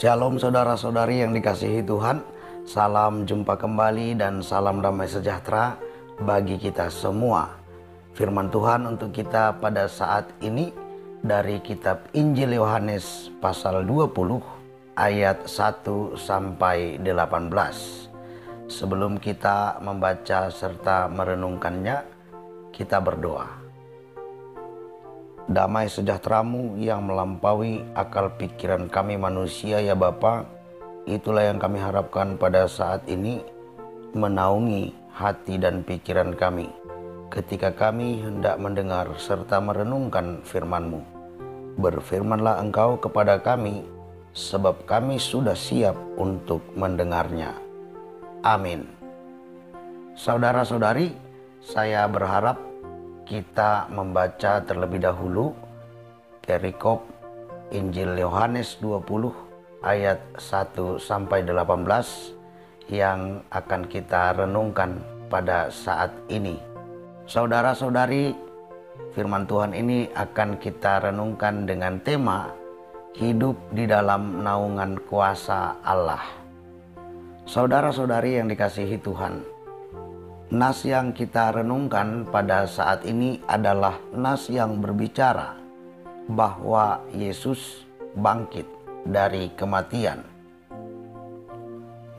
Shalom saudara-saudari yang dikasihi Tuhan. Salam jumpa kembali dan salam damai sejahtera bagi kita semua. Firman Tuhan untuk kita pada saat ini dari kitab Injil Yohanes pasal 20 ayat 1 sampai 18. Sebelum kita membaca serta merenungkannya, kita berdoa. Damai sejahtera-Mu yang melampaui akal pikiran kami manusia ya Bapa, itulah yang kami harapkan pada saat ini menaungi hati dan pikiran kami ketika kami hendak mendengar serta merenungkan firman-Mu. Berfirmanlah Engkau kepada kami, sebab kami sudah siap untuk mendengarnya. Amin. Saudara-saudari, saya berharap kita membaca terlebih dahulu perikop Injil Yohanes 20 ayat 1 sampai 18 yang akan kita renungkan pada saat ini. Saudara-saudari, firman Tuhan ini akan kita renungkan dengan tema hidup di dalam naungan kuasa Allah. Saudara-saudari yang dikasihi Tuhan, nas yang kita renungkan pada saat ini adalah nas yang berbicara bahwa Yesus bangkit dari kematian.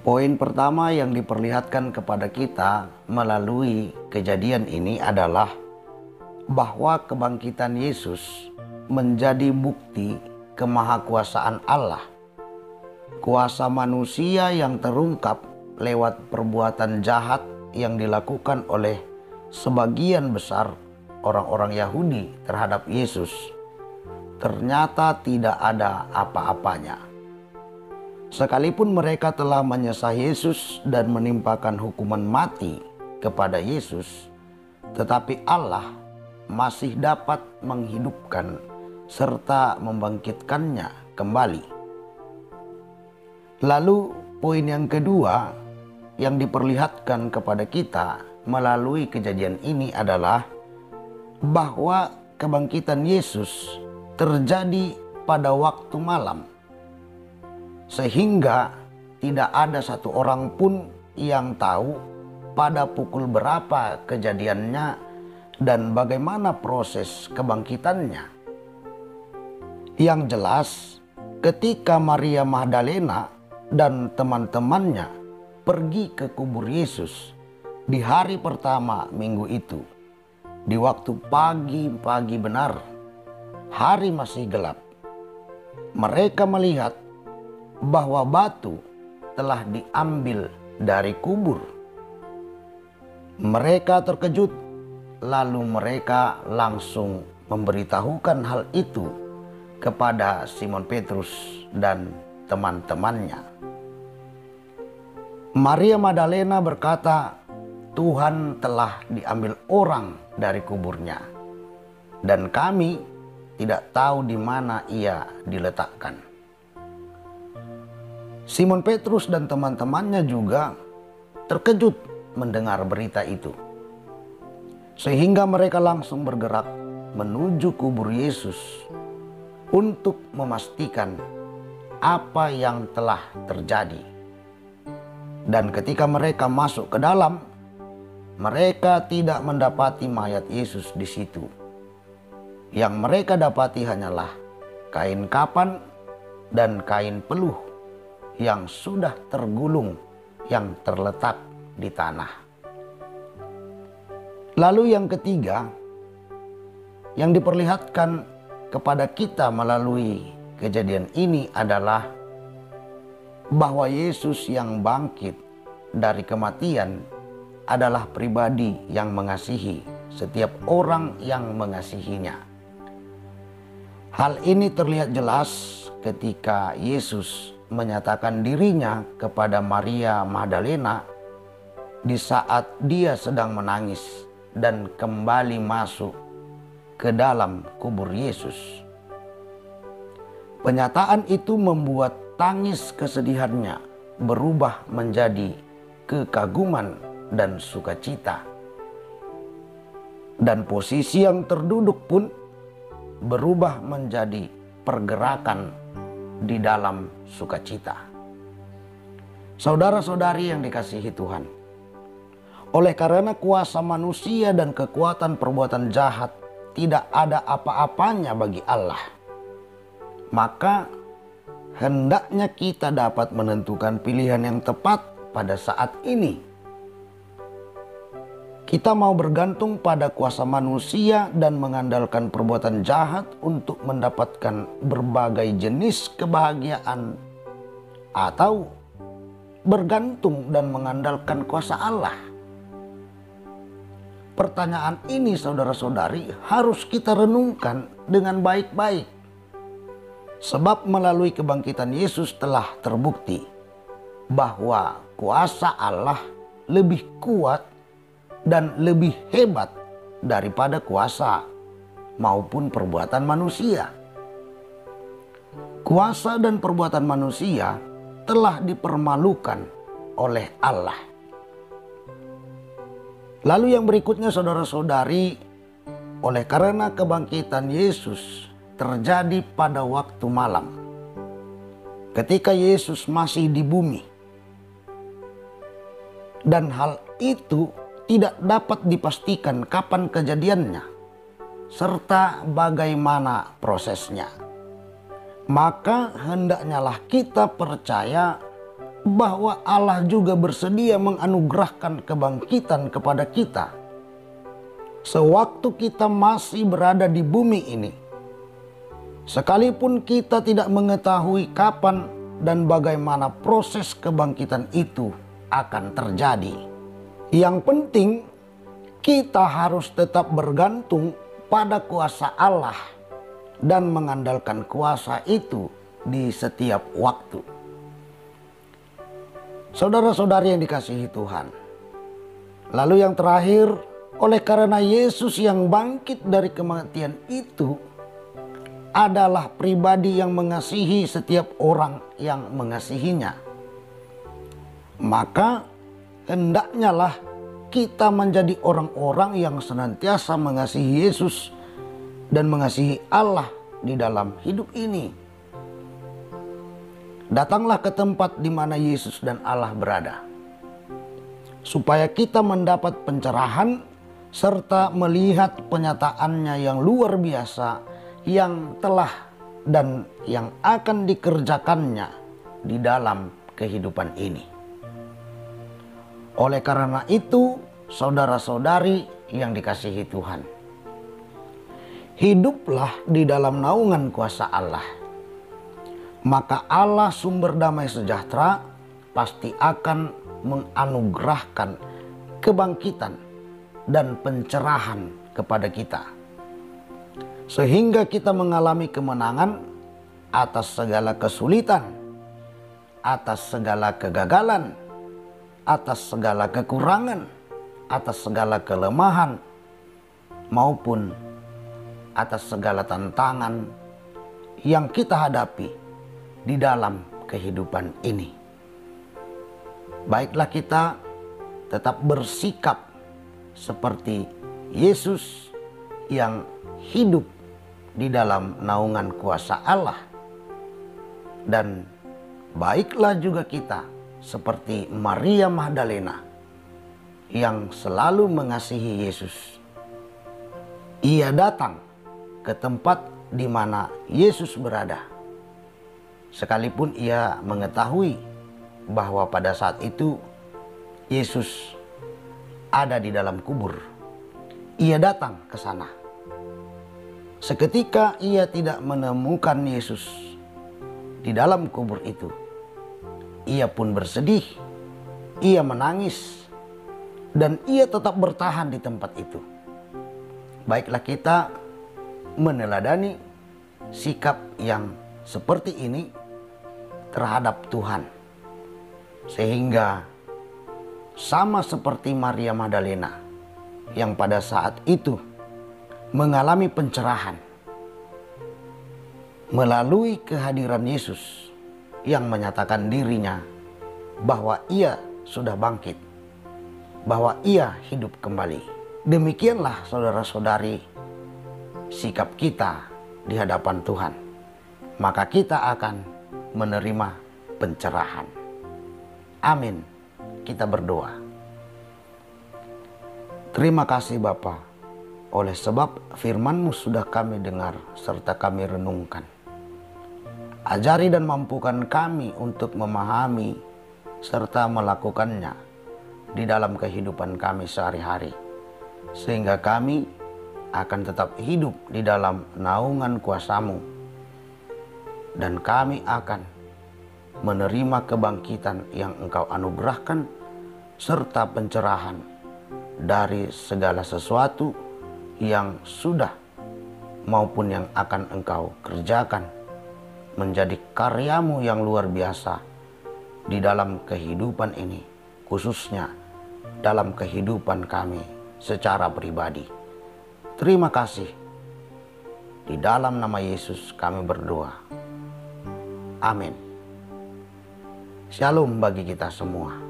Poin pertama yang diperlihatkan kepada kita melalui kejadian ini adalah bahwa kebangkitan Yesus menjadi bukti kemahakuasaan Allah. Kuasa manusia yang terungkap lewat perbuatan jahat yang dilakukan oleh sebagian besar orang-orang Yahudi terhadap Yesus ternyata tidak ada apa-apanya. Sekalipun mereka telah menyesah Yesus dan menimpakan hukuman mati kepada Yesus, tetapi Allah masih dapat menghidupkan serta membangkitkannya kembali. Lalu poin yang kedua yang diperlihatkan kepada kita melalui kejadian ini adalah bahwa kebangkitan Yesus terjadi pada waktu malam, sehingga tidak ada satu orang pun yang tahu pada pukul berapa kejadiannya dan bagaimana proses kebangkitannya. Yang jelas, ketika Maria Magdalena dan teman-temannya pergi ke kubur Yesus di hari pertama minggu itu, di waktu pagi-pagi benar, hari masih gelap. Mereka melihat bahwa batu telah diambil dari kubur. Mereka terkejut, lalu mereka langsung memberitahukan hal itu kepada Simon Petrus dan teman-temannya. Maria Magdalena berkata, Tuhan telah diambil orang dari kuburnya, dan kami tidak tahu di mana ia diletakkan. Simon Petrus dan teman-temannya juga terkejut mendengar berita itu, sehingga mereka langsung bergerak menuju kubur Yesus untuk memastikan apa yang telah terjadi. Dan ketika mereka masuk ke dalam, mereka tidak mendapati mayat Yesus di situ. Yang mereka dapati hanyalah kain kapan dan kain peluh yang sudah tergulung yang terletak di tanah. Lalu yang ketiga yang diperlihatkan kepada kita melalui kejadian ini adalah bahwa Yesus yang bangkit dari kematian adalah pribadi yang mengasihi setiap orang yang mengasihinya. Hal ini terlihat jelas ketika Yesus menyatakan dirinya kepada Maria Magdalena di saat dia sedang menangis dan kembali masuk ke dalam kubur Yesus. Pernyataan itu membuat tangis kesedihannya berubah menjadi kekaguman dan sukacita. Dan posisi yang terduduk pun berubah menjadi pergerakan di dalam sukacita. Saudara-saudari yang dikasihi Tuhan, oleh karena kuasa manusia dan kekuatan perbuatan jahat tidak ada apa-apanya bagi Allah, maka hendaknya kita dapat menentukan pilihan yang tepat pada saat ini. Kita mau bergantung pada kuasa manusia dan mengandalkan perbuatan jahat untuk mendapatkan berbagai jenis kebahagiaan, atau bergantung dan mengandalkan kuasa Allah? Pertanyaan ini, saudara-saudari, harus kita renungkan dengan baik-baik. Sebab melalui kebangkitan Yesus telah terbukti bahwa kuasa Allah lebih kuat dan lebih hebat daripada kuasa maupun perbuatan manusia. Kuasa dan perbuatan manusia telah dipermalukan oleh Allah. Lalu yang berikutnya, saudara-saudari, oleh karena kebangkitan Yesus terjadi pada waktu malam, ketika Yesus masih di bumi, dan hal itu tidak dapat dipastikan kapan kejadiannya serta bagaimana prosesnya. Maka hendaknyalah kita percaya bahwa Allah juga bersedia menganugerahkan kebangkitan kepada kita sewaktu kita masih berada di bumi ini, sekalipun kita tidak mengetahui kapan dan bagaimana proses kebangkitan itu akan terjadi. Yang penting, kita harus tetap bergantung pada kuasa Allah dan mengandalkan kuasa itu di setiap waktu. Saudara-saudari yang dikasihi Tuhan, lalu yang terakhir, oleh karena Yesus yang bangkit dari kematian itu adalah pribadi yang mengasihi setiap orang yang mengasihinya, maka hendaknya lah kita menjadi orang-orang yang senantiasa mengasihi Yesus dan mengasihi Allah di dalam hidup ini. Datanglah ke tempat di mana Yesus dan Allah berada, supaya kita mendapat pencerahan serta melihat penyataannya yang luar biasa yang telah dan yang akan dikerjakannya di dalam kehidupan ini. Oleh karena itu, saudara-saudari yang dikasihi Tuhan, hiduplah di dalam naungan kuasa Allah. Maka Allah sumber damai sejahtera pasti akan menganugerahkan kebangkitan dan pencerahan kepada kita, sehingga kita mengalami kemenangan atas segala kesulitan, atas segala kegagalan, atas segala kekurangan, atas segala kelemahan, maupun atas segala tantangan yang kita hadapi di dalam kehidupan ini. Baiklah kita tetap bersikap seperti Yesus yang hidup di dalam naungan kuasa Allah, dan baiklah juga kita seperti Maria Magdalena yang selalu mengasihi Yesus. Ia datang ke tempat di mana Yesus berada, sekalipun ia mengetahui bahwa pada saat itu Yesus ada di dalam kubur. Ia datang ke sana. Seketika ia tidak menemukan Yesus di dalam kubur itu, ia pun bersedih, ia menangis, dan ia tetap bertahan di tempat itu. Baiklah kita meneladani sikap yang seperti ini terhadap Tuhan, sehingga sama seperti Maria Magdalena yang pada saat itu mengalami pencerahan melalui kehadiran Yesus yang menyatakan dirinya bahwa ia sudah bangkit, bahwa ia hidup kembali. Demikianlah saudara-saudari sikap kita di hadapan Tuhan. Maka kita akan menerima pencerahan. Amin. Kita berdoa. Terima kasih Bapa, oleh sebab firman-Mu sudah kami dengar serta kami renungkan. Ajari dan mampukan kami untuk memahami serta melakukannya di dalam kehidupan kami sehari-hari, sehingga kami akan tetap hidup di dalam naungan kuasa-Mu, dan kami akan menerima kebangkitan yang Engkau anugerahkan serta pencerahan dari segala sesuatu yang sudah maupun yang akan Engkau kerjakan menjadi karya-Mu yang luar biasa di dalam kehidupan ini, khususnya dalam kehidupan kami secara pribadi. Terima kasih. Di dalam nama Yesus kami berdoa. Amin. Shalom bagi kita semua.